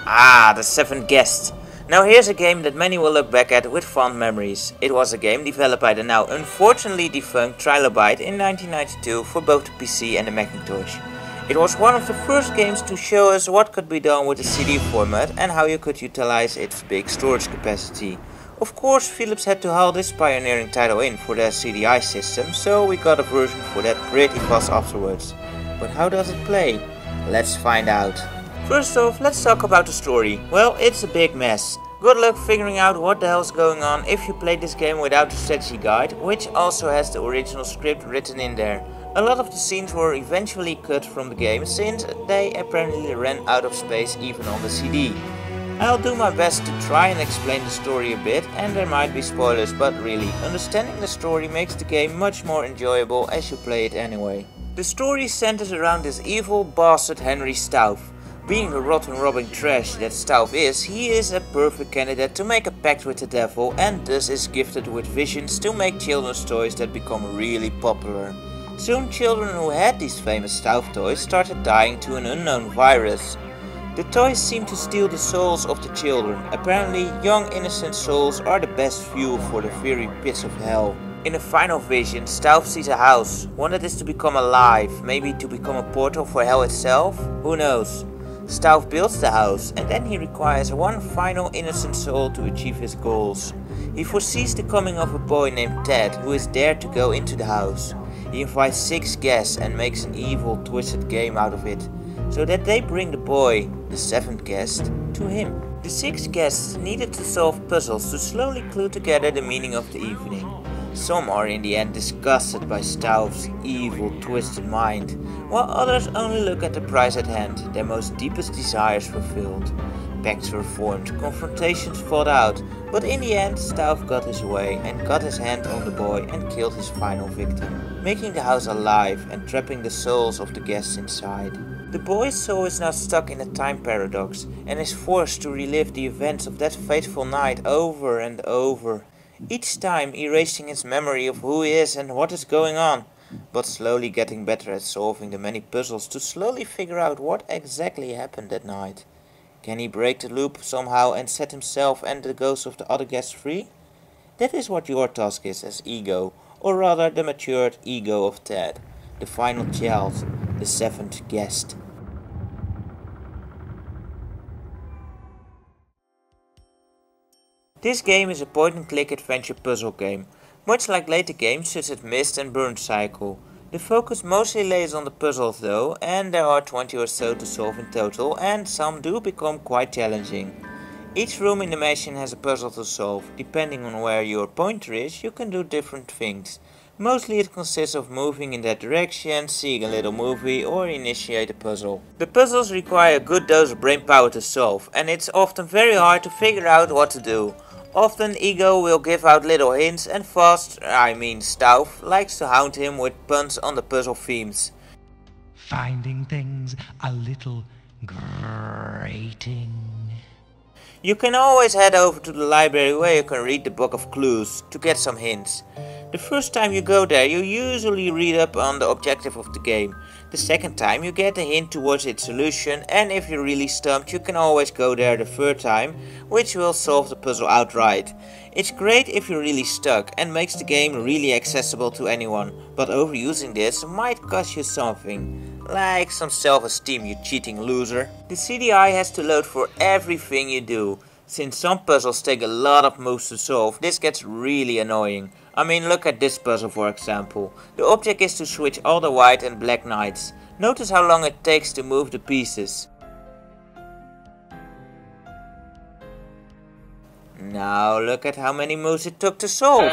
Ah, the seventh guest. Now here's a game that many will look back at with fond memories. It was a game developed by the now unfortunately defunct Trilobite in 1992 for both the PC and the Macintosh. It was one of the first games to show us what could be done with the CD format and how you could utilize its big storage capacity. Of course, Philips had to haul this pioneering title in for their CDI system, so we got a version for that pretty fast afterwards. But how does it play? Let's find out. First off, let's talk about the story. Well, it's a big mess. Good luck figuring out what the hell's going on if you play this game without the strategy guide, which also has the original script written in there. A lot of the scenes were eventually cut from the game since they apparently ran out of space even on the CD. I'll do my best to try and explain the story a bit, and there might be spoilers, but really, understanding the story makes the game much more enjoyable as you play it anyway. The story centers around this evil bastard Henry Stauff. Being the rotten robbing trash that Stauff is, he is a perfect candidate to make a pact with the devil and thus is gifted with visions to make children's toys that become really popular. Soon children who had these famous Stauff toys started dying to an unknown virus. The toys seem to steal the souls of the children. Apparently young innocent souls are the best fuel for the fiery pits of hell. In a final vision, Stauff sees a house, one that is to become alive, maybe to become a portal for hell itself? Who knows? Stauff builds the house and then he requires one final innocent soul to achieve his goals. He foresees the coming of a boy named Ted who is dared to go into the house. He invites 6 guests and makes an evil, twisted game out of it, so that they bring the boy, the 7th guest, to him. The 6 guests needed to solve puzzles to slowly clue together the meaning of the evening. Some are in the end disgusted by Stauff's evil, twisted mind, while others only look at the prize at hand, their most deepest desires fulfilled. Pacts were formed, confrontations fought out, but in the end Stauff got his way and got his hand on the boy and killed his final victim, making the house alive and trapping the souls of the guests inside. The boy's soul is now stuck in a time paradox and is forced to relive the events of that fateful night over and over, each time erasing his memory of who he is and what is going on, but slowly getting better at solving the many puzzles to slowly figure out what exactly happened that night. Can he break the loop somehow and set himself and the ghosts of the other guests free? That is what your task is as ego, or rather the matured ego of Ted, the final child, the 7th guest. This game is a point-and-click adventure puzzle game, much like later games such as Myst and Burn Cycle. The focus mostly lays on the puzzles though, and there are 20 or so to solve in total, and some do become quite challenging. Each room in the mansion has a puzzle to solve. Depending on where your pointer is, you can do different things. Mostly it consists of moving in that direction, seeing a little movie, or initiate a puzzle. The puzzles require a good dose of brain power to solve, and it's often very hard to figure out what to do. Often Ego will give out little hints and Stauff likes to hound him with puns on the puzzle themes. Finding things a little grating. You can always head over to the library where you can read the book of clues to get some hints. The first time you go there you usually read up on the objective of the game. The second time you get a hint towards its solution, and if you're really stumped you can always go there the third time, which will solve the puzzle outright. It's great if you're really stuck and makes the game really accessible to anyone, but overusing this might cost you something. Like some self-esteem, you cheating loser. The CDI has to load for everything you do. Since some puzzles take a lot of moves to solve, this gets really annoying. I mean, look at this puzzle for example. The object is to switch all the white and black knights. Notice how long it takes to move the pieces. Now look at how many moves it took to solve.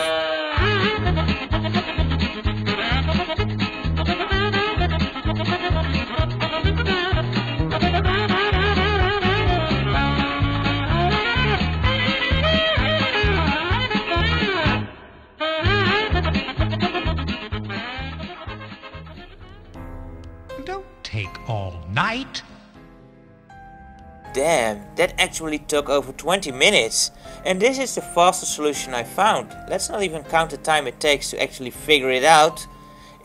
Don't take all night. Damn, that actually took over 20 minutes. And this is the fastest solution I found. Let's not even count the time it takes to actually figure it out.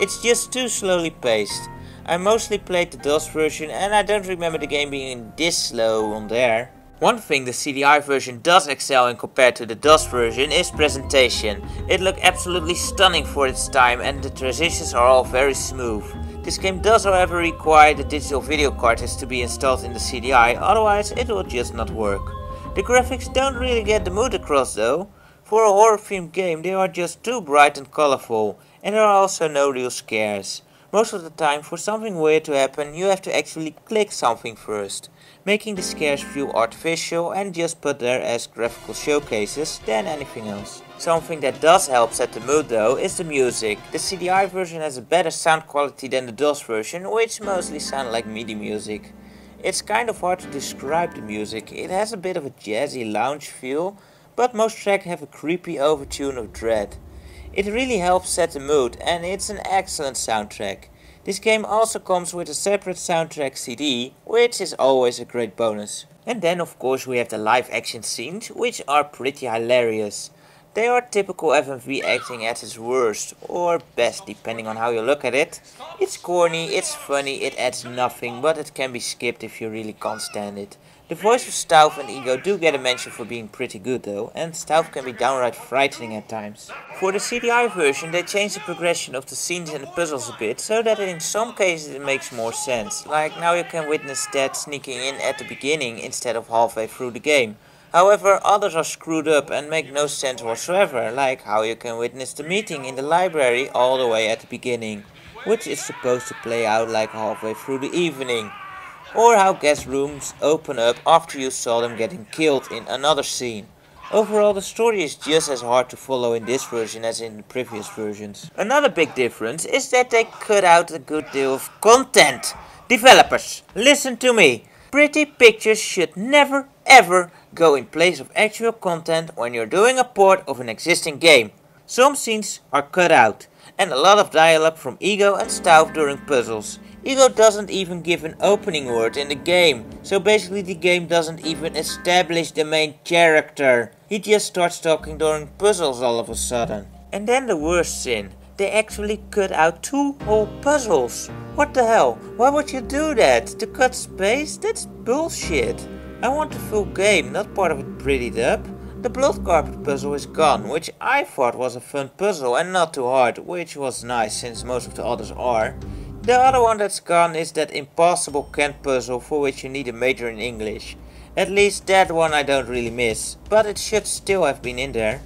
It's just too slowly paced. I mostly played the DOS version and I don't remember the game being this slow on there. One thing the CDI version does excel in compared to the DOS version is presentation. It looked absolutely stunning for its time and the transitions are all very smooth. This game does however require the digital video cartridge to be installed in the CDI, otherwise it will just not work. The graphics don't really get the mood across though. For a horror themed game they are just too bright and colorful, and there are also no real scares. Most of the time for something weird to happen you have to actually click something first, making the scares feel artificial and just put there as graphical showcases than anything else. Something that does help set the mood though is the music. The CDI version has a better sound quality than the DOS version, which mostly sound like MIDI music. It's kind of hard to describe the music. It has a bit of a jazzy lounge feel, but most tracks have a creepy overtune of dread. It really helps set the mood and it's an excellent soundtrack. This game also comes with a separate soundtrack CD, which is always a great bonus. And then of course we have the live action scenes, which are pretty hilarious. They are typical FMV acting at its worst, or best depending on how you look at it. It's corny, it's funny, it adds nothing, but it can be skipped if you really can't stand it. The voice of Stauf and Ego do get a mention for being pretty good though, and Stauf can be downright frightening at times. For the CDI version they changed the progression of the scenes and the puzzles a bit, so that in some cases it makes more sense. Like now you can witness Dad sneaking in at the beginning instead of halfway through the game. However, others are screwed up and make no sense whatsoever, like how you can witness the meeting in the library all the way at the beginning, which is supposed to play out like halfway through the evening. Or how guest rooms open up after you saw them getting killed in another scene. Overall the story is just as hard to follow in this version as in the previous versions. Another big difference is that they cut out a good deal of content. Developers, listen to me. Pretty pictures should never ever go in place of actual content when you're doing a port of an existing game. Some scenes are cut out, and a lot of dialogue from Ego and Stauf during puzzles. Ego doesn't even give an opening word in the game, so basically the game doesn't even establish the main character. He just starts talking during puzzles all of a sudden. And then the worst sin. They actually cut out 2 whole puzzles. What the hell? Why would you do that? To cut space? That's bullshit. I want a full game, not part of it prettied up. The blood carpet puzzle is gone, which I thought was a fun puzzle and not too hard, which was nice since most of the others are. The other one that's gone is that impossible canned puzzle for which you need a major in English. At least that one I don't really miss, but it should still have been in there.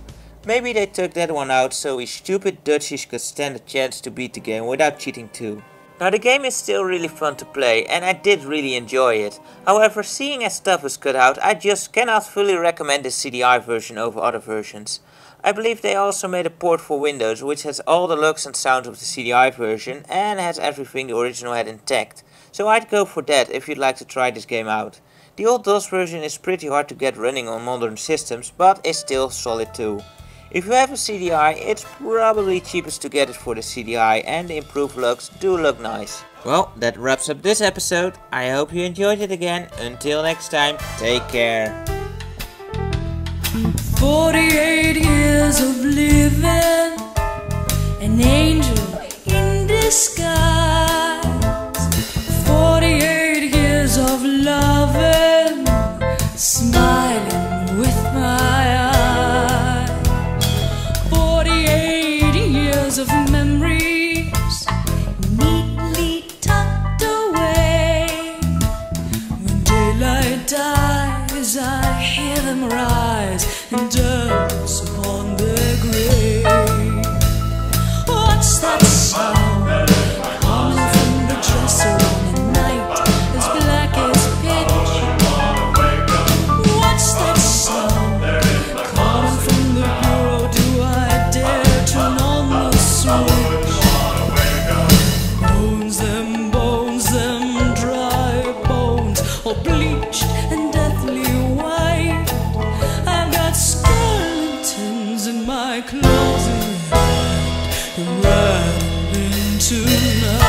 Maybe they took that one out so we stupid Dutchies could stand a chance to beat the game without cheating too. Now the game is still really fun to play and I did really enjoy it. However, seeing as stuff was cut out, I just cannot fully recommend the CDI version over other versions. I believe they also made a port for Windows which has all the looks and sounds of the CDI version and has everything the original had intact. So I'd go for that if you'd like to try this game out. The old DOS version is pretty hard to get running on modern systems, but is still solid too. If you have a CDI, it's probably cheapest to get it for the CDI and the improved looks do look nice. Well, that wraps up this episode. I hope you enjoyed it again. Until next time, take care. 48 years of living, an angel in disguise. 48 years of loving, smiling with my eyes. 48 years of memories, neatly tucked away. When daylight dies, I hear them rise and dance upon their grave. What's that sound coming from the dresser on a night as black as pitch? What's that sound coming from the bureau? Do I dare turn on the switch? Bones, them dry bones, all bleached and deathly white. I've got skeletons in my closet, rattling tonight.